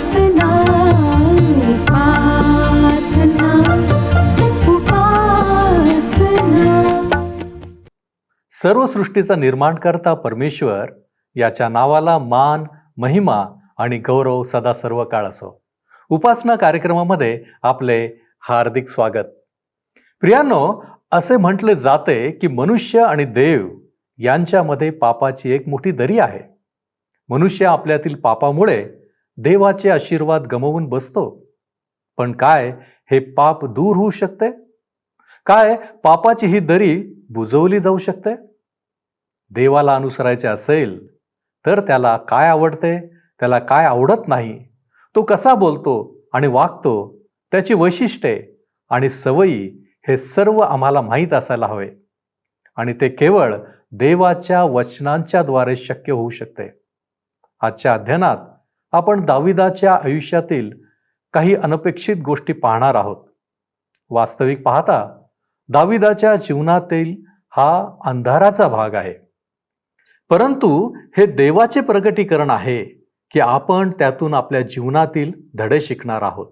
उपासना उपासना उपासना. सर्व सृष्टीचा निर्माणकर्ता परमेश्वर याच्या नावाला मान, महिमा आणि गौरव सदा सर्व काळ असो. उपासना कार्यक्रमामध्ये आपले हार्दिक स्वागत. प्रियांनो, असे म्हटले जाते की मनुष्य आणि देव यांच्यामध्ये पापाची एक मोठी दरी आहे. मनुष्य आपल्यातील पापामुळे देवाचे आशीर्वाद गमावून बसतो. पण काय हे पाप दूर होऊ शकते? काय पापाची ही दरी बुजवली जाऊ शकते? देवाला अनुसरायचे असेल तर त्याला काय आवडते, त्याला काय आवडत नाही, तो कसा बोलतो आणि वागतो, त्याची वैशिष्ट्ये आणि सवयी हे सर्व आम्हाला माहीत असायला हवे. आणि ते केवळ देवाच्या वचनांच्या द्वारे शक्य होऊ शकते. आजच्या अध्ययनात आपण दाविदाच्या आयुष्यातील काही अनपेक्षित गोष्टी पाहणार आहोत. वास्तविक पाहता दाविदाच्या जीवनातील हा अंधाराचा भाग आहे, परंतु हे देवाचे प्रगटीकरण आहे की आपण त्यातून आपल्या जीवनातील धडे शिकणार आहोत,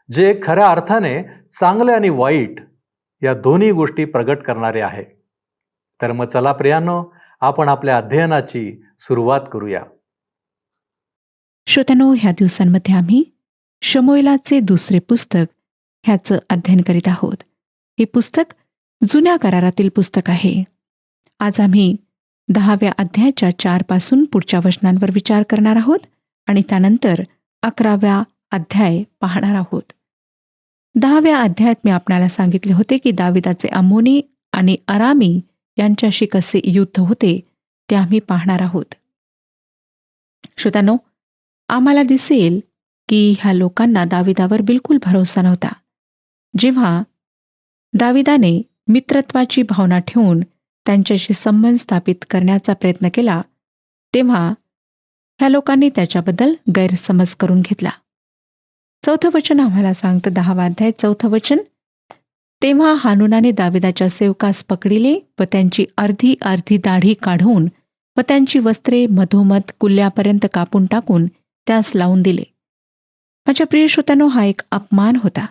जे खऱ्या अर्थाने चांगले आणि वाईट या दोन्ही गोष्टी प्रगट करणारे आहे. तर मग चला प्रियांनो, आपण आपल्या अध्ययनाची सुरुवात करूया. श्रोत्यांनो, ह्या दिवसांमध्ये आम्ही शमूएलाचे दुसरे पुस्तक ह्याचं अध्ययन करीत आहोत. हे पुस्तक जुन्या करारातील पुस्तक आहे. आज आम्ही 10व्या अध्यायाच्या 4 पासून पुढच्या वचनांवर विचार करणार आहोत आणि त्यानंतर 11व्या अध्याय पाहणार आहोत. 10व्या अध्यायात मी आपणाला सांगितले होते की दाविदाचे अम्मोनी आणि अरामी यांच्याशी कसे युद्ध होते ते आम्ही पाहणार आहोत. श्रोत्यांनो, आम्हाला दिसेल की ह्या लोकांना दाविदावर बिलकुल भरोसा नव्हता. जेव्हा दाविदाने मित्रत्वाची भावना ठेवून त्यांच्याशी संबंध स्थापित करण्याचा प्रयत्न केला, तेव्हा ह्या लोकांनी त्याच्याबद्दल गैरसमज करून घेतला. 4थं वचन आम्हाला सांगतं, 10वा अध्याय 4थं वचन, तेव्हा हानुनाने दाविदाच्या सेवकास पकडिले व त्यांची अर्धी अर्धी दाढी काढून व त्यांची वस्त्रे मधोमध कुल्ल्यापर्यंत कापून टाकून त्यास लावून दिले. माझ्या प्रिय श्रोत्यांनो, हा एक अपमान होता.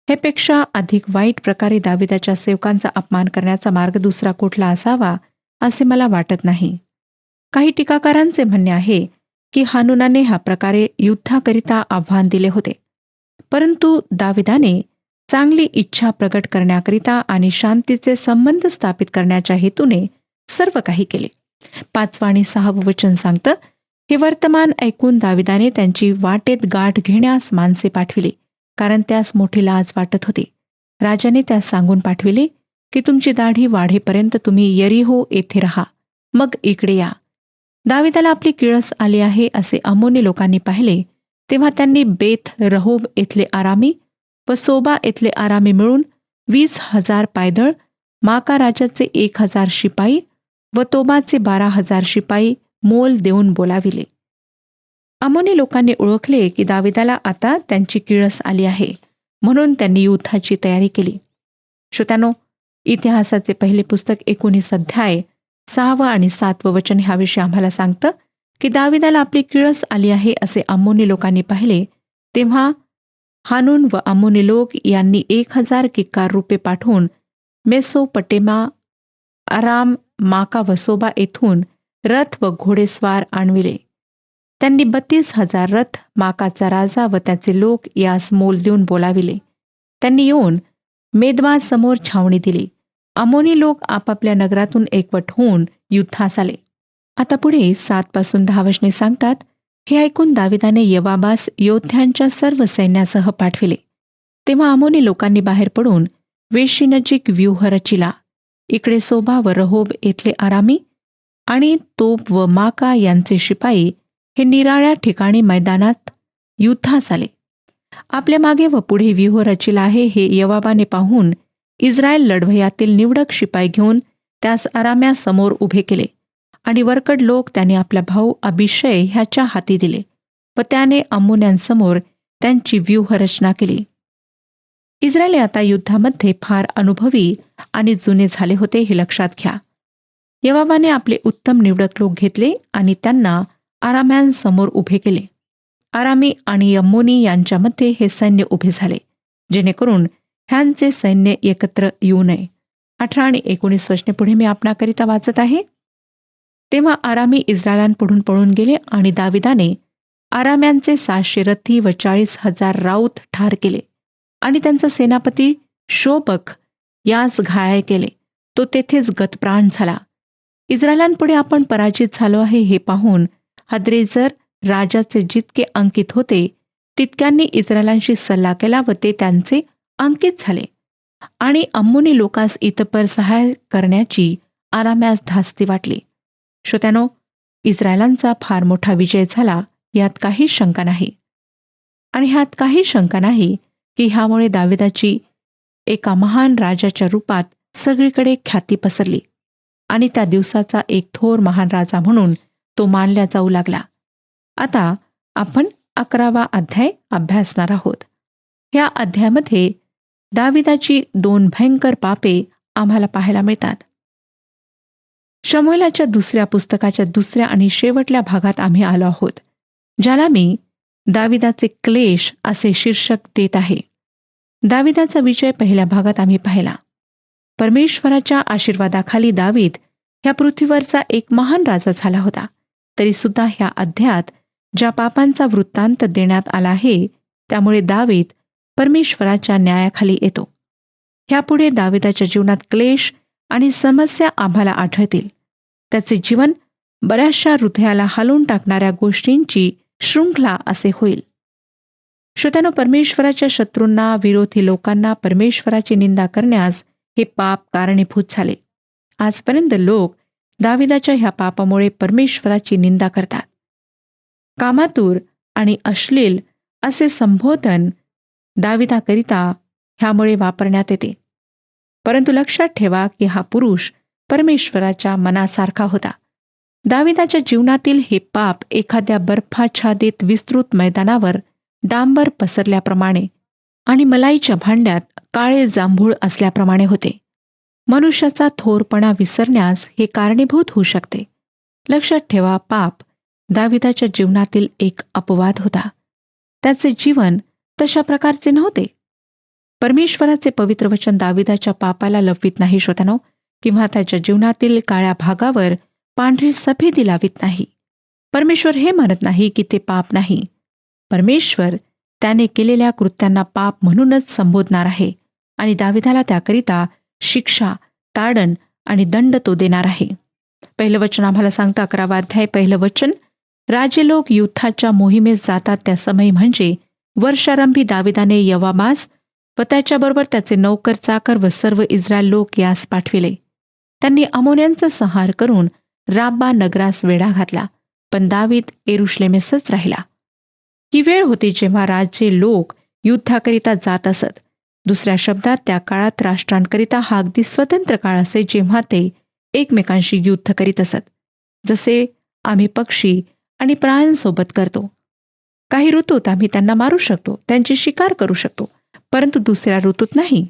ह्यापेक्षा अधिक वाईट प्रकारे दाविदाच्या सेवकांचा अपमान करण्याचा मार्ग दुसरा कुठला असावा असे मला वाटत नाही. काही टीकाकारांचे म्हणणे आहे की हानुनाने ह्या प्रकारे युद्धाकरिता आव्हान दिले होते, परंतु दाविदाने चांगली इच्छा प्रकट करण्याकरिता आणि शांतीचे संबंध स्थापित करण्याच्या हेतूने सर्व काही केले. 5वं आणि 6वं वचन सांगतं, हे वर्तमान ऐकून दाविदाने त्यांची वाटेत गाठ घेण्यास माणसे पाठविले, कारण त्यास मोठी लाज वाटत होती. राजाने त्यास सांगून पाठविले की तुमची दाढी वाढेपर्यंत तुम्ही यरीहो येथे राहा, मग इकडे या. दाविदाला आपली किळस आली आहे असे अम्मोनी लोकांनी पाहिले, तेव्हा त्यांनी बेत रहोब येथले आरामी व सोबा येथले आरामी मिळून 20,000 पायदळ, माका राजाचे 1,000 शिपाई व तोबाचे 12,000 शिपाई मोल देऊन बोलाविले. अम्मोनी लोकांनी ओळखले की दाविदाला आता त्यांची किळस आली आहे, म्हणून त्यांनी युद्धाची तयारी केली. श्रोत्यांनो, इतिहासाचे पहिले पुस्तक 19 अध्याय 6वं आणि 7वं वचन ह्याविषयी आम्हाला सांगतं की दाविदाला आपली किळस आली आहे असे अम्मोनी लोकांनी पाहिले, तेव्हा हानून व अम्मोनी लोक यांनी 1,000 किक्कार रुपये पाठवून मेसोपटेमा, आराम, माका व सोबा येथून रथ व घोडेस्वार आणविले. त्यांनी 32,000 रथ, माकाचा राजा व त्याचे लोक यास मोल देऊन बोलाविले. त्यांनी येऊन मेदबा समोर छावणी दिली. अम्मोनी लोक आपापल्या नगरातून एकवट होऊन युद्धास आले. आता पुढे 7 पासून 10 वचने सांगतात, हे ऐकून दाविदाने योवाबास योद्ध्यांच्या सर्व सैन्यासह पाठविले. तेव्हा अम्मोनी लोकांनी बाहेर पडून वेशीनजीक व्यूह रचिला. इकडे सोबा व रहोब येथले आरामी आणि तोब व माका यांचे शिपाई हे निराळ्या ठिकाणी मैदानात युद्धास आले. आपल्या मागे व पुढे व्यूह रचिला आहे हे योवाबाने पाहून इस्रायल लढवयातील निवडक शिपाई घेऊन त्यास आराम्यासमोर उभे केले आणि वरकड लोक त्याने आपला भाऊ अभिषय ह्याच्या हाती दिले व त्याने अम्मोन्यांसमोर त्यांची व्यूहरचना केली. इस्रायली आता युद्धामध्ये फार अनुभवी आणि जुने झाले होते हे लक्षात घ्या. योवाबाने आपले उत्तम निवडक लोक घेतले आणि त्यांना आराम्यांसमोर उभे केले. आरामी आणि अम्मोनी यांच्यामध्ये हे सैन्य उभे झाले, जेणेकरून ह्यांचे सैन्य एकत्र येऊ नये. 18 आणि 19 वचने पुढे मी आपणाकरिता वाचत आहे. तेव्हा आरामी इस्रायलांपुढून पळून गेले आणि दाविदाने आराम्यांचे 600 रथी व 40,000 राऊत ठार केले आणि त्यांचा सेनापती शोबक यास घायाळ केले. तो तेथेच गतप्राण झाला. इस्रायलांपुढे आपण पराजित झालो आहे हे पाहून हदरेजर राजाचे जितके अंकित होते तितक्यांनी इस्रायलांशी सल्ला केला व ते त्यांचे अंकित झाले आणि अम्मोनी लोकांस इतपर सहाय्य करण्याची आराम्यास धास्ती वाटली. श्रोत्यानो, इस्रायलांचा फार मोठा विजय झाला, यात काही शंका नाही. आणि ह्यात काही शंका नाही की ह्यामुळे दाविदाची एका महान राजाच्या रूपात सगळीकडे ख्याती पसरली आणि त्या दिवसाचा एक थोर महान राजा म्हणून तो मानला जाऊ लागला. आता आपण 11वा अध्याय अभ्यासणार आहोत. ह्या अध्यायामध्ये दाविदाची 2 भयंकर पापे आम्हाला पाहायला मिळतात. शमूएलाच्या दुसऱ्या पुस्तकाच्या दुसऱ्या आणि शेवटल्या भागात आम्ही आलो आहोत, ज्याला मी दाविदाचे क्लेश असे शीर्षक देत आहे. दाविदाचा विजय पहिल्या भागात आम्ही पाहिला. परमेश्वराच्या आशीर्वादाखाली दावीद ह्या पृथ्वीवरचा एक महान राजा झाला होता. तरी सुद्धा ह्या अध्यायात ज्या पापांचा वृत्तांत देण्यात आला आहे त्यामुळे दावीद परमेश्वराच्या न्यायाखाली येतो. ह्यापुढे दाविदाच्या जीवनात क्लेश आणि समस्या आम्हाला आढळतील. त्याचे जीवन बऱ्याचशा हृदयाला हलवून टाकणाऱ्या गोष्टींची शृंखला असे होईल. श्रोत्यानो, परमेश्वराच्या शत्रूंना, विरोधी लोकांना परमेश्वराची निंदा करण्यास हे पाप कारणीभूत झाले. आजपर्यंत लोक दाविदाच्या ह्या पापामुळे परमेश्वराची निंदा करतात. कामातूर आणि अश्लील असे संबोधन दाविदाकरिता ह्यामुळे वापरण्यात येते. परंतु लक्षात ठेवा की हा पुरुष परमेश्वराच्या मनासारखा होता. दाविदाच्या जीवनातील हे पाप एखाद्या बर्फाच्छादित विस्तृत मैदानावर डांबर पसरल्याप्रमाणे आणि मलाईच्या भांड्यात काळे जांभूळ असल्याप्रमाणे होते. मनुष्याचा थोरपणा विसरण्यास हे कारणीभूत होऊ शकते. लक्षात ठेवा, पाप दाविदाच्या जीवनातील एक अपवाद होता. त्याचे जीवन तशा प्रकारचे नव्हते. परमेश्वराचे पवित्र वचन दाविदाच्या पापाला लपवित नाही श्रोत्यानो, किंवा त्याच्या जीवनातील काळ्या भागावर पांढरी सफेदी लावित नाही. परमेश्वर हे म्हणत नाही की ते पाप नाही. परमेश्वर त्याने केलेल्या कृत्यांना पाप म्हणूनच संबोधणार आहे आणि दाविदाला त्याकरिता शिक्षा, ताडण आणि दंड तो देणार आहे. पहिलं वचन आम्हाला सांगतं, 11वा अध्याय पहिलं वचन, राजे लोक युद्धाच्या मोहिमेस जातात त्या समय म्हणजे वर्षारंभी दाविदाने यवामास व त्याच्याबरोबर त्याचे नौकर चाकर व सर्व इस्रायल लोक यास पाठविले. त्यांनी अमोन्यांचा संहार करून राब्बा नगरास वेढा घातला, पण दावीद येरुशलेमेसच राहिला. ही वेळ होती जेव्हा राजे लोक युद्धाकरिता जात असत. दुसऱ्या शब्दात, त्या काळात राष्ट्रांकरिता हा अगदी स्वतंत्र काळ असे जेव्हा ते एकमेकांशी युद्ध करीत असत, जसे आम्ही पक्षी आणि प्राण्यांसोबत करतो. काही ऋतूत आम्ही त्यांना मारू शकतो, त्यांची शिकार करू शकतो, परंतु दुसऱ्या ऋतूत नाही.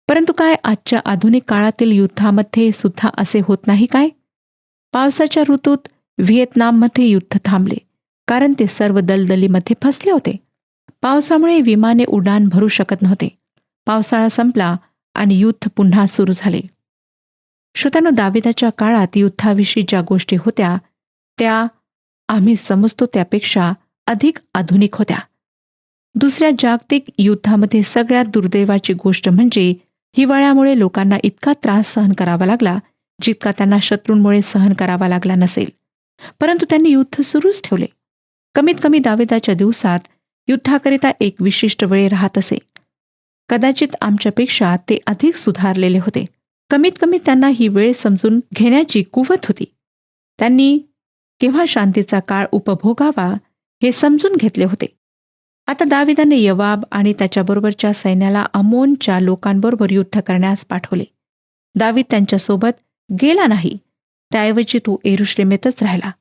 परंतु काय आजच्या आधुनिक काळातील युद्धामध्ये सुद्धा असे होत नाही काय? पावसाच्या ऋतूत व्हिएतनाममध्ये युद्ध थांबले, कारण ते सर्व दलदलीमध्ये फसले होते. पावसामुळे विमाने उड्डाण भरू शकत नव्हते. पावसाळा संपला आणि युद्ध पुन्हा सुरू झाले. श्रोत्यानो, दाविदाच्या काळात युद्धाविषयी ज्या गोष्टी होत्या त्या आम्ही समजतो त्यापेक्षा अधिक आधुनिक होत्या. दुसऱ्या जागतिक युद्धामध्ये सगळ्यात दुर्दैवाची गोष्ट म्हणजे हिवाळ्यामुळे लोकांना इतका त्रास सहन करावा लागला जितका त्यांना शत्रूंमुळे सहन करावा लागला नसेल. परंतु त्यांनी युद्ध सुरूच ठेवले. कमीत कमी दाविदाच्या दिवसात युद्धाकरिता एक विशिष्ट वेळ राहत असे. कदाचित आमच्यापेक्षा ते अधिक सुधारलेले होते. कमीत कमी त्यांना ही वेळ समजून घेण्याची कुवत होती. त्यांनी केव्हा शांतीचा काळ उपभोगावा हे समजून घेतले होते. आता दाविदाने यवाब आणि त्याच्याबरोबरच्या सैन्याला अमोनच्या लोकांबरोबर युद्ध करण्यास पाठवले. दावीद त्यांच्यासोबत गेला नाही, त्याऐवजी तो येरुशलेमेतच राहिला.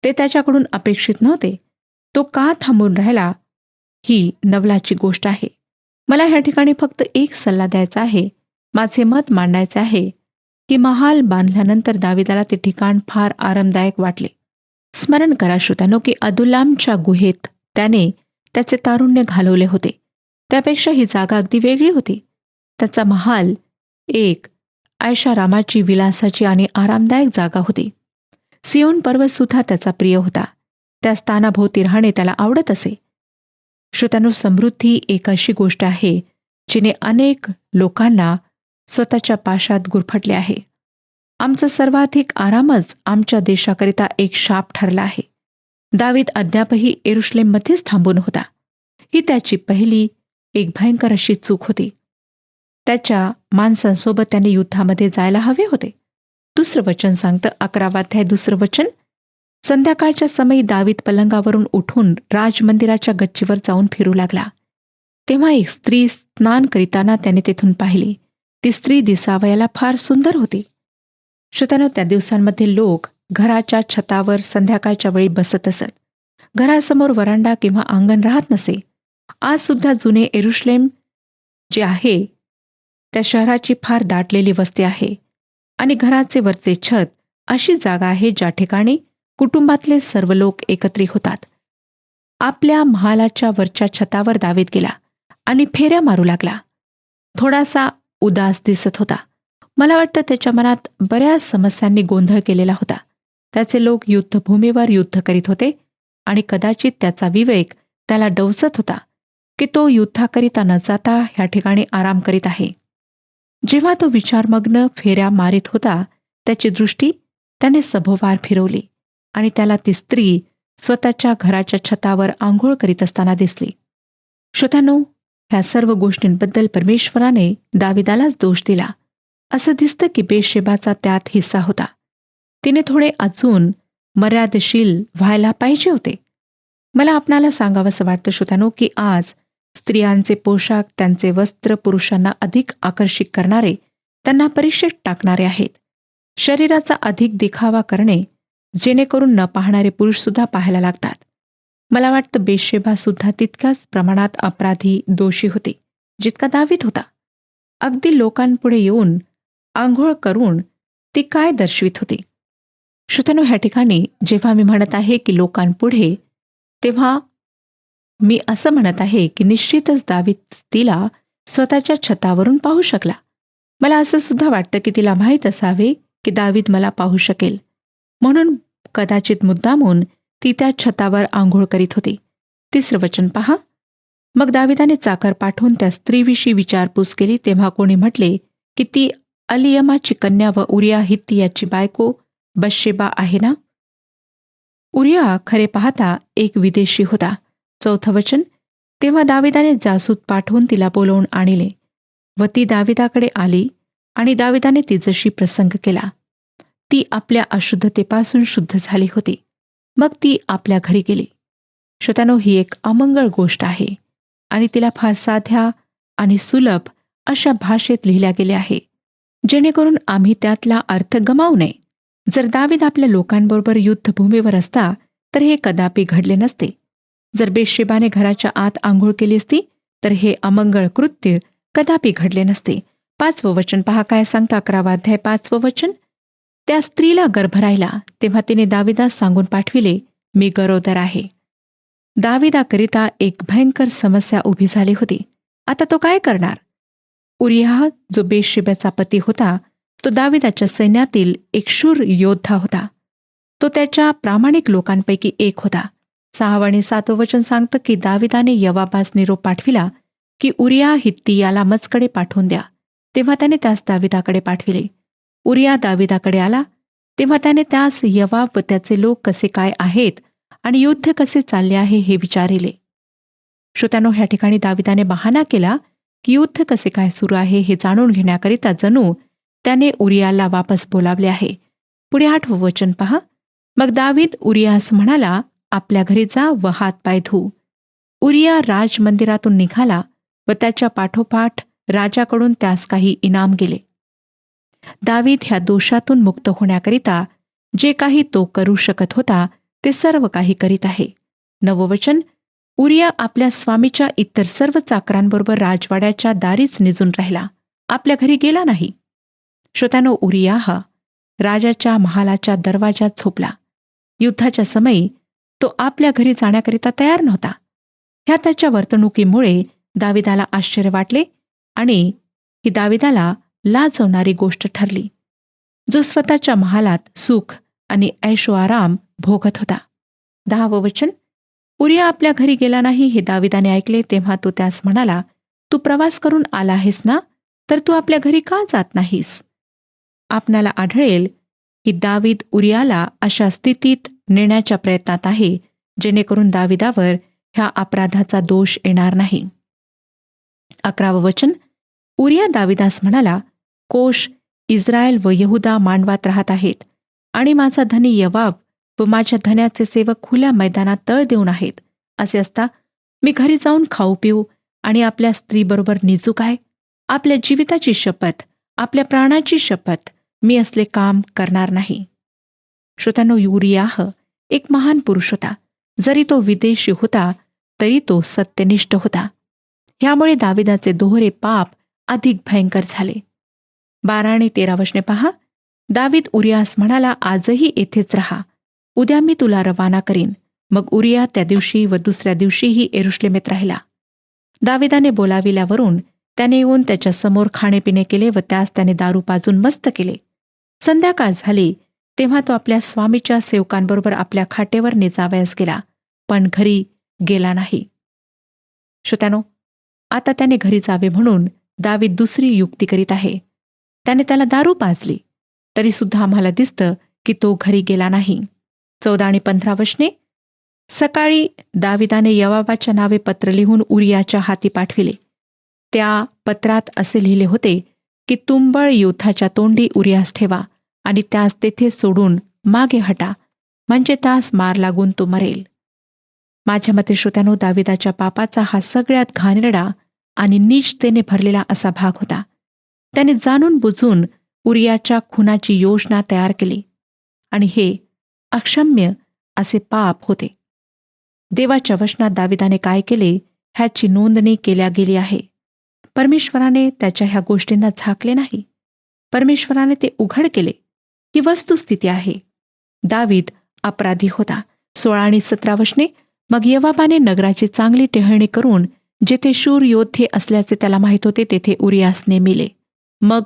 ते त्याच्याकडून अपेक्षित नव्हते. तो का थांबून राहिला ही नवलाची गोष्ट आहे. मला ह्या ठिकाणी फक्त एक सल्ला द्यायचा आहे. माझे मत मांडायचे आहे की महाल बांधल्यानंतर दाविदाला ते ठिकाण फार आरामदायक वाटले. स्मरण करा श्रोत्यानो की अदुल्लामच्या गुहेत त्याने त्याचे तारुण्य घालवले होते त्यापेक्षा ही जागा अगदी वेगळी होती. त्याचा महाल एक ऐशारामाची, विलासाची आणि आरामदायक जागा होती. सियोन पर्वत सुद्धा त्याचा प्रिय होता. त्या स्थानाभोवती राहणे त्याला आवडत असे. श्रोत्यांनो, समृद्धी एक अशी गोष्ट आहे जिने अनेक लोकांना स्वतःच्या पाशात गुरफटले आहे. आमचा सर्वाधिक आरामच आमच्या देशाकरिता एक शाप ठरला आहे. दावीद अद्यापही येरुशलेममध्येच थांबून होता. ही त्याची पहिली एक भयंकर अशी चूक होती. त्याच्या माणसांसोबत त्याने युद्धामध्ये जायला हवे होते. दुसरं वचन सांगतं, 11 अध्याय 2 वचन, संध्याकाळच्या समयी दावीद पलंगावरून उठून राजमंदिराच्या गच्चीवर जाऊन फिरू लागला. तेव्हा एक स्त्री स्नान करीताना त्याने तेथून पाहिली. ती स्त्री दिसावयाला फार सुंदर होती. श्रोत्यांनो, त्या दिवसांमध्ये लोक घराच्या छतावर संध्याकाळच्या वेळी बसत असत. घरासमोर वरांडा किंवा अंगण राहत नसे. आज सुद्धा जुने येरुशलेम जे आहे त्या शहराची फार दाटलेली वस्ती आहे आणि घराचे वरचे छत अशी जागा आहे ज्या ठिकाणी कुटुंबातले सर्व लोक एकत्रित होतात. आपल्या महालाच्या वरच्या छतावर दावीद गेला आणि फेऱ्या मारू लागला. थोडासा उदास दिसत होता. मला वाटतं त्याच्या मनात बऱ्याच समस्यांनी गोंधळ केलेला होता. त्याचे लोक युद्धभूमीवर युद्ध करीत होते आणि कदाचित त्याचा विवेक त्याला डवचत होता की तो युद्धाकरिता न जाता ह्या ठिकाणी आराम करीत आहे. जेव्हा तो विचारमग्न फेऱ्या मारित होता त्याची दृष्टी त्याने सभोवार फिरवली आणि त्याला ती स्त्री स्वतःच्या घराच्या छतावर आंघोळ करीत असताना दिसली. श्रोत्यांनो, ह्या सर्व गोष्टींबद्दल परमेश्वराने दाविदालाच दोष दिला. असं दिसतं की बेशेबाचा त्यात हिस्सा होता. तिने थोडे अजून मर्यादशील व्हायला पाहिजे होते. मला आपणाला सांगावंसं वाटतं श्रोत्यांनो की आज स्त्रियांचे पोशाख, त्यांचे वस्त्र पुरुषांना अधिक आकर्षित करणारे, त्यांना परीक्षेत टाकणारे आहेत. शरीराचा अधिक दिखावा करणे जेणेकरून न पाहणारे पुरुष सुद्धा पाहायला लागतात. मला वाटतं बेशेबा सुद्धा तितक्याच प्रमाणात अपराधी, दोषी होती जितका दावीद होता. अगदी लोकांपुढे येऊन आंघोळ करून ती काय दर्शवित होती. श्रोत्यांनो, ह्या ठिकाणी जेव्हा मी म्हणत आहे की लोकांपुढे, तेव्हा मी असं म्हणत आहे की निश्चितच दावीद तिला स्वतःच्या छतावरून पाहू शकला. मला असं सुद्धा वाटतं की तिला माहीत असावे की दावीद मला पाहू शकेल, म्हणून कदाचित मुद्दामून ती त्या छतावर आंघोळ करीत होती. 3 वचन पहा. मग दाविदाने चाकर पाठवून त्या स्त्रीविषयी विचारपूस केली. तेव्हा कोणी म्हटले की ती अलियमाची कन्या व उरिया हित्ती याची बायको बशेबा आहे ना. उरिया खरे पाहता एक विदेशी होता. 4 वचन, तेव्हा दाविदाने जासूत पाठवून तिला बोलवून आणले व ती दाविदाकडे आली आणि दाविदाने तिच्याशी प्रसंग केला. ती आपल्या अशुद्धतेपासून शुद्ध झाली होती. मग ती आपल्या घरी गेली. श्रोत्यांनो, ही एक अमंगळ गोष्ट आहे आणि तिला फार साध्या आणि सुलभ अशा भाषेत लिहिल्या गेले आहे जेणेकरून आम्ही त्यातला अर्थ गमावू नये. जर दावीद आपल्या लोकांबरोबर युद्धभूमीवर असता तर हे कदापि घडले नसते. जर बेशेबाने घराच्या आत आंघोळ केली असती तर हे अमंगळ कृत्य कदापि घडले नसते. 5 वचन पहा काय सांगता. 11 अध्याय 5 वचन, त्या स्त्रीला गर्भ राहिला तेव्हा तिने दाविदास सांगून पाठविले, मी गरोदर आहे. दाविदाकरिता एक भयंकर समस्या उभी झाली होती. आता तो काय करणार. उरिया जो बेशेबाचा पती होता तो दाविदाच्या सैन्यातील एक शूर योद्धा होता. तो त्याच्या प्रामाणिक लोकांपैकी एक होता. 6 आणि 7 वचन सांगतं की दाविदाने यवाबास निरोप पाठविला की उरिया हित्ती याला मजकडे पाठवून द्या. तेव्हा त्याने त्यास दाविदाकडे पाठविले. उरिया दाविदाकडे आला तेव्हा त्याने त्यास यवाब व त्याचे लोक कसे काय आहेत आणि युद्ध कसे चालले आहे हे विचारिले. श्रोत्यांनो, ह्या ठिकाणी दाविदाने बहाणा केला की युद्ध कसे काय सुरू आहे हे जाणून घेण्याकरिता जणू त्याने उरियाला वापस बोलावले आहे. पुढे 8 वचन पहा. मग दावीद उरियास म्हणाला, आपल्या घरी जा व हात पाय धू. उरिया राजमंदिरातून निघाला व त्याच्या पाठोपाठ राजाकडून त्यास काही इनाम गेले. दावीद ह्या दोषातून मुक्त होण्याकरिता जे काही तो करू शकत होता ते सर्व काही करीत आहे. 9 वचन, उरिया आपल्या स्वामीच्या इतर सर्व चाकरांबरोबर राजवाड्याच्या दारीच निजून राहिला, आपल्या घरी गेला नाही. श्रोत्यानो, उरिया हा राजाच्या महालाच्या दरवाजात झोपला. युद्धाच्या समयी तो आपल्या घरी जाण्याकरिता तयार नव्हता. ह्या त्याच्या वर्तणुकीमुळे दाविदाला आश्चर्य वाटले आणि ही दाविदाला लाजवणारी गोष्ट ठरली, जो स्वतःच्या महालात सुख आणि ऐशो आराम भोगत होता. 10वे वचन. उरिया आपल्या घरी गेला नाही हे दाविदाने ऐकले, तेव्हा तो त्यास म्हणाला, तू प्रवास करून आला आहेस ना, तर तू आपल्या घरी का जात नाहीस? आपणाला आढळेल की दावीद उरियाला अशा स्थितीत नेण्याच्या प्रयत्नात आहे, जेणेकरून दाविदावर ह्या अपराधाचा दोष येणार नाही. 11वे वचन. उरिया दाविदास म्हणाला, कोश, इस्रायल व यहुदा मांडवात राहत आहेत आणि माझा धनी यवाब व माझ्या धन्याचे सेवक खुल्या मैदानात तळ देऊन आहेत. असे असता मी घरी जाऊन खाऊ पिऊ आणि आपल्या स्त्रीबरोबर निजू काय? आपल्या जीविताची शपथ, आपल्या प्राणाची शपथ, मी असले काम करणार नाही. श्रोत्यांनो, उरियाह एक महान पुरुष होता. जरी तो विदेशी होता तरी तो सत्यनिष्ठ होता. ह्यामुळे दाविदाचे दोहरे पाप अधिक भयंकर झाले. 12 आणि 13 वचने पहा. दावीद उरियास म्हणाला, आजही येथेच राहा, उद्या मी तुला रवाना करीन. मग उरिया त्या दिवशी व दुसऱ्या दिवशीही यरुशलेमेत राहिला. दाविदाने बोलाविल्यावरून त्याने येऊन त्याच्या समोर खाणेपिणे केले व त्यास त्याने दारू पाजून मस्त केले. संध्याकाळ झाली तेव्हा तो आपल्या स्वामीच्या सेवकांबरोबर आपल्या खाटेवर निजावयास गेला, पण घरी गेला नाही. श्रोत्यानो, आता त्याने घरी जावे म्हणून दावीद दुसरी युक्ती करीत आहे. त्याने त्याला दारू पाजली, तरी सुद्धा आम्हाला दिसतं की तो घरी गेला नाही. 14 आणि 15 वचने. सकाळी दाविदाने यवाबाच्या नावे पत्र लिहून उरियाच्या हाती पाठविले. त्या पत्रात असे लिहिले होते की तुंबळ युद्धाच्या तोंडी उरियास ठेवा आणि त्यास तेथे सोडून मागे हटा, म्हणजे त्यास मार लागून तो मरेल. माझ्या मते श्रोत्यानो, दाविदाच्या पापाचा हा सगळ्यात घाणेरडा आणि नीचतेने भरलेला असा भाग होता. त्याने जाणून बुजून उरियाच्या खुनाची योजना तयार केली आणि हे अक्षम्य असे पाप होते. देवाच्या वचनात दाविदाने काय केले ह्याची नोंदणी केल्या गेली आहे. परमेश्वराने त्याच्या ह्या गोष्टींना झाकले नाही. परमेश्वराने ते उघड केले. ही वस्तुस्थिती आहे. दावीद अपराधी होता. 16 आणि 17 वचने. मग यवाबाने नगराची चांगली टेहळणी करून जेथे शूर योद्धे असल्याचे त्याला माहीत होते तेथे उरियास नेमिले. मग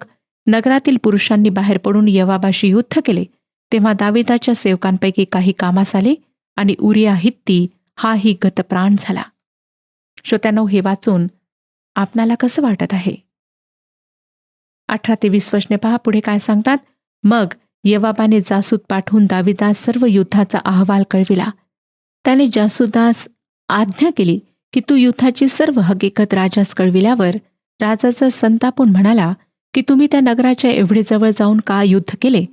नगरातील पुरुषांनी बाहेर पडून यवाबाशी युद्ध केले. तेव्हा दाविदाच्या सेवकांपैकी काही कामास आले आणि उरिया हित्ती हाही गतप्राण झाला. श्रोत्यांनो, हे वाचून आपणाला कसं वाटत आहे? 18 ते 20 वचने पहा. पुढे काय सांगतात. मग यवाबाने जासूद पाठवून दाविदास सर्व युद्धाचा अहवाल कळविला. त्याने जासूदास आज्ञा केली की तू युद्धाची सर्व हकीकत राजास कळविल्यावर राजाचा संतापून म्हणाला की तुम्ही त्या नगराच्या एवढे जवळ जाऊन का युद्ध केले?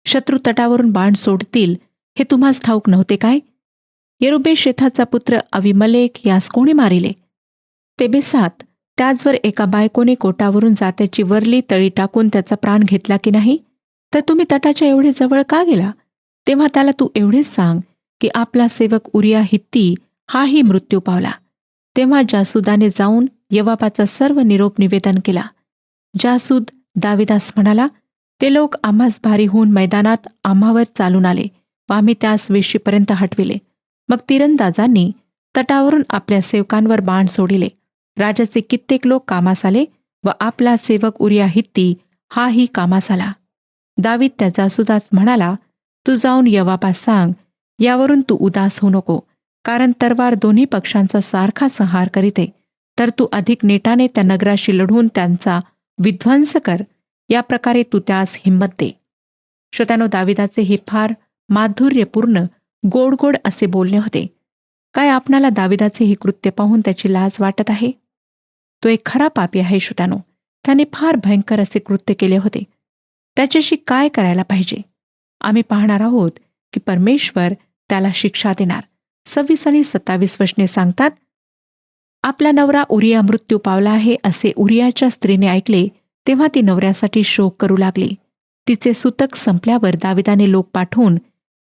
शत्रू तटावरून बाण सोडतील हे तुम्हास ठाऊक नव्हते काय? यरुब्बेशेथाचा पुत्र अविमलेक यास कोणी मारिले? तेबेसात त्याचवर एका बायकोने कोटावरून जात्याची वरली तळी टाकून त्याचा प्राण घेतला की नाही? तर तुम्ही तटाच्या एवढे जवळ का गेला? तेव्हा त्याला तू एवढेच सांग की आपला सेवक उरिया हित्ती हाही मृत्यू पावला. तेव्हा जासूदाने जाऊन यवाबाचा सर्व निरोप निवेदन केला. जासूद दाविदास म्हणाला, ते लोक आम्हास भारी होऊन मैदानात आम्हावर चालून आले व आम्ही त्यास वेशीपर्यंत हटविले. मग तिरंदाजांनी तटावरून आपल्या सेवकांवर बाण सोडिले. राजाचे कित्येक लोक कामास आले व आपला सेवक उरिया हित्ती हाही कामास आला. दावीद त्या जासूदास म्हणाला, तू जाऊन यवाबास सांग, यावरून तू उदास होऊ नको, कारण तरवार दोन्ही पक्षांचा सारखा संहार करीते. तर तू अधिक नेटाने त्या नगराशी लढून त्यांचा विध्वंस कर. या प्रकारे तू त्यास हिंमत दे. श्रोत्यानो, दाविदाचे हे फार माधुर्यपूर्ण गोड गोड असे बोलणे होते. काय आपणाला दाविदाचे हे कृत्य पाहून त्याची लाज वाटत आहे? तो एक खरा पापी आहे. श्रोत्यानो, त्याने फार भयंकर असे कृत्य केले होते. त्याच्याशी काय करायला पाहिजे? आम्ही पाहणार आहोत की परमेश्वर त्याला शिक्षा देणार. 26 आणि 27 वचने सांगतात. आपला नवरा उरिया मृत्यू पावला आहे असे उरियाच्या स्त्रीने ऐकले, तेव्हा ती नवऱ्यासाठी शोक करू लागली. तिचे सूतक संपल्यावर दाविदाने लोक पाठवून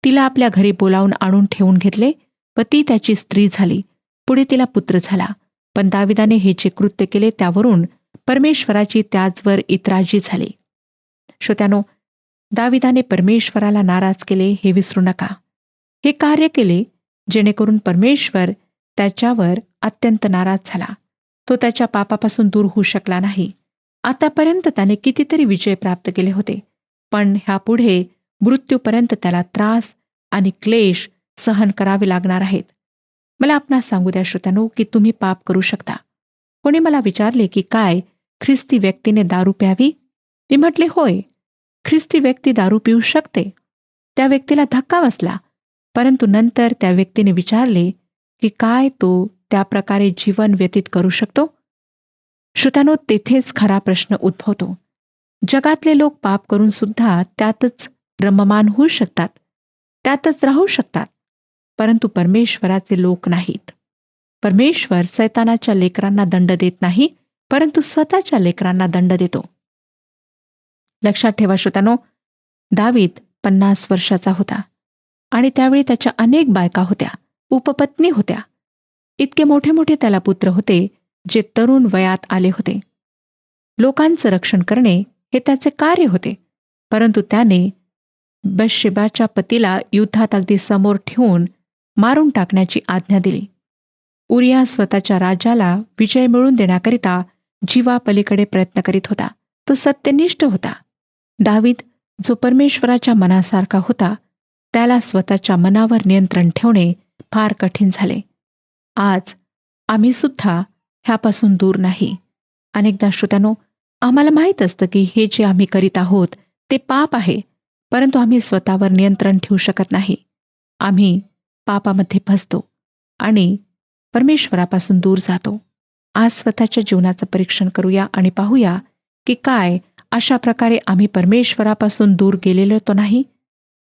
तिला आपल्या घरी बोलावून आणून ठेवून घेतले व ती त्याची स्त्री झाली. पुढे तिला पुत्र झाला. पण दाविदाने हे जे कृत्य केले त्यावरून परमेश्वराची त्याचवर इतराजी झाली. श्रोत्यानो, दाविदाने परमेश्वराला नाराज केले हे विसरू नका. हे कार्य केले जेणेकरून परमेश्वर त्याच्यावर अत्यंत नाराज झाला. तो त्याच्या पापापासून दूर होऊ शकला नाही. आतापर्यंत त्याने कितीतरी विजय प्राप्त केले होते, पण ह्यापुढे मृत्यूपर्यंत त्याला त्रास आणि क्लेश सहन करावे लागणार आहेत. मला आपणास सांगू द्या श्रोत्यानो, की तुम्ही पाप करू शकता. कोणी मला विचारले की काय ख्रिस्ती व्यक्तीने दारू प्यावी? मी म्हटले होय, ख्रिस्ती व्यक्ती दारू पिऊ शकते. त्या व्यक्तीला धक्का बसला, परंतु नंतर त्या व्यक्तीने विचारले की काय तो त्या प्रकारे जीवन व्यतीत करू शकतो? श्रोत्यानो, तेथेच खरा प्रश्न उद्भवतो. जगातले लोक पाप करून सुद्धा त्यातच रममान होऊ शकतात, त्यातच राहू शकतात, परंतु परमेश्वराचे लोक नाहीत. परमेश्वर सैतानाच्या लेकरांना दंड देत नाही, परंतु स्वतःच्या लेकरांना दंड देतो. लक्षात ठेवा श्रोत्यानो, दावीद 50 वर्षाचा होता आणि त्यावेळी त्याच्या अनेक बायका होत्या, उपपत्नी होत्या. इतके मोठे मोठे त्याला पुत्र होते जे तरुण वयात आले होते. लोकांचं रक्षण करणे हे त्याचे कार्य होते, परंतु त्याने बथशेबाच्या पतीला युद्धात अगदी समोर ठेवून मारून टाकण्याची आज्ञा दिली. उरिया स्वतःच्या राज्याला विजय मिळवून देण्याकरिता जीवापलीकडे प्रयत्न करीत होता. तो सत्यनिष्ठ होता. दावीद जो परमेश्वराच्या मनासारखा होता, त्याला स्वतःच्या मनावर नियंत्रण ठेवणे फार कठीण झाले. आज आम्ही सुद्धा ह्यापासून दूर नाही. अनेकदा श्रोत्यानो, आम्हाला माहीत असतं की हे जे आम्ही करीत आहोत ते पाप आहे, परंतु आम्ही स्वतःवर नियंत्रण ठेवू शकत नाही. आम्ही पापामध्ये फसतो आणि परमेश्वरापासून दूर जातो. आज स्वतःच्या जीवनाचं परीक्षण करूया आणि पाहूया की काय अशा प्रकारे आम्ही परमेश्वरापासून दूर गेलेलो तो नाही.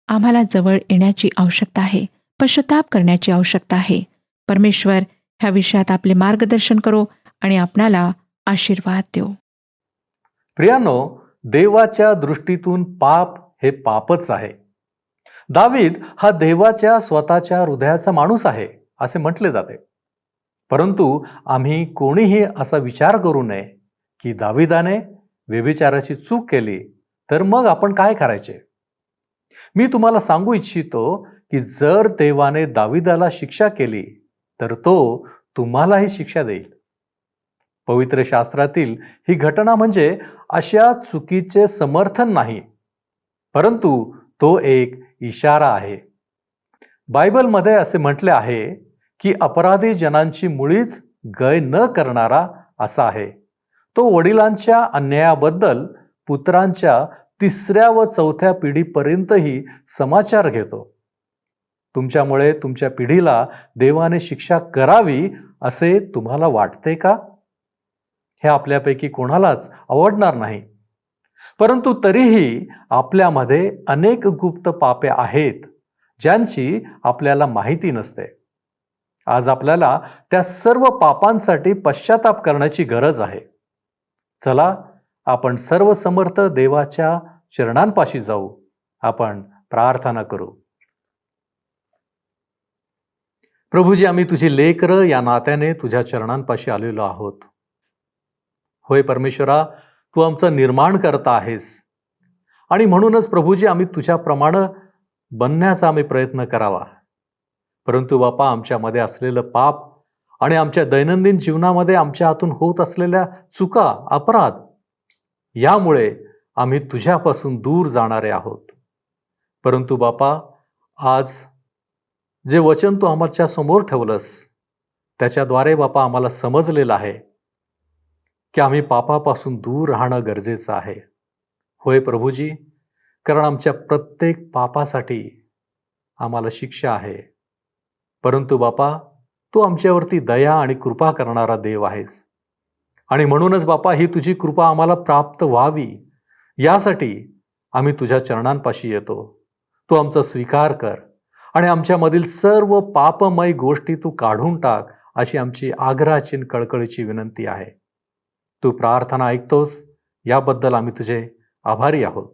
आम्हाला जवळ येण्याची आवश्यकता आहे, पश्चाताप करण्याची आवश्यकता आहे. परमेश्वर ह्या विषयात आपले मार्गदर्शन करो आणि आपणाला आशीर्वाद देऊ. प्रियानो, देवाच्या दृष्टीतून पाप हे पापच आहे. दावीद हा देवाच्या स्वतःच्या हृदयाचा माणूस आहे असे म्हटले जाते. परंतु आम्ही कोणीही असा विचार करू नये की दावीदाने व्यभिचाराची चूक केली तर मग आपण काय करायचे. मी तुम्हाला सांगू इच्छितो की जर देवाने दावीदाला शिक्षा केली तर तो तुम्हालाही शिक्षा देईल. पवित्र शास्त्रातील ही घटना म्हणजे अशा चुकीचे समर्थन नाही, परंतु तो एक इशारा आहे. बायबलमध्ये असे म्हटले आहे की अपराधी जनांची मुळीच गय न करणारा असा आहे. तो वडिलांच्या अन्यायाबद्दल पुत्रांच्या 3ऱ्या व 4थ्या पिढीपर्यंतही समाचार घेतो. तुमच्यामुळे तुमच्या पिढीला देवाने शिक्षा करावी असे तुम्हाला वाटते का? हे आपल्यापैकी कोणालाच आवडणार नाही. परंतु तरीही आपल्यामध्ये अनेक गुप्त पापे आहेत ज्यांची आपल्याला माहिती नसते. आज आपल्याला त्या सर्व पापांसाठी पश्चाताप करण्याची गरज आहे. चला आपण सर्व समर्थ देवाच्या चरणांपाशी जाऊ. आपण प्रार्थना करू. प्रभूजी, आम्ही तुझी लेकरं या नात्याने तुझ्या चरणांपाशी आलेलो आहोत. होय परमेश्वरा, तू आमचं निर्माण करता आहेस आणि म्हणूनच प्रभूजी आम्ही तुझ्याप्रमाणे बनण्याचा आम्ही प्रयत्न करावा. परंतु बापा, आमच्यामध्ये असलेलं पाप आणि आमच्या दैनंदिन जीवनामध्ये आमच्या हातून होत असलेल्या चुका, अपराध, यामुळे आम्ही तुझ्यापासून दूर जाणारे आहोत. परंतु बापा, आज जे वचन तू आमच्या समोर ठेवलंस त्याच्याद्वारे बापा आम्हाला समजलेलं आहे की आम्ही पापापासून दूर राहणं गरजेचं आहे. होय प्रभूजी, कारण आमच्या प्रत्येक पापासाठी आम्हाला शिक्षा आहे. परंतु बापा, तू आमच्यावरती दया आणि कृपा करणारा देव आहेस आणि म्हणूनच बापा ही तुझी कृपा आम्हाला प्राप्त व्हावी यासाठी आम्ही तुझ्या चरणांपाशी येतो. तू आमचा स्वीकार कर आणि आमच्यामधील सर्व पापमय गोष्टी तू काढून टाक अशी आमची आग्रहाची कळकळीची विनंती आहे. तू प्रार्थना ऐकतोस याबद्दल आम्ही तुझे आभारी आहोत.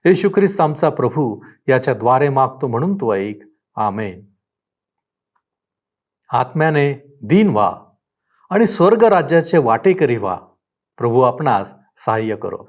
येशू ख्रिस्त आमचा प्रभू याच्या द्वारे मागतो म्हणून तू ऐक. आमेन. आत्म्याने दीन व्हा आणि स्वर्ग राज्याचे वाटेकरी व्हा. प्रभू आपणास सहाय्य करो.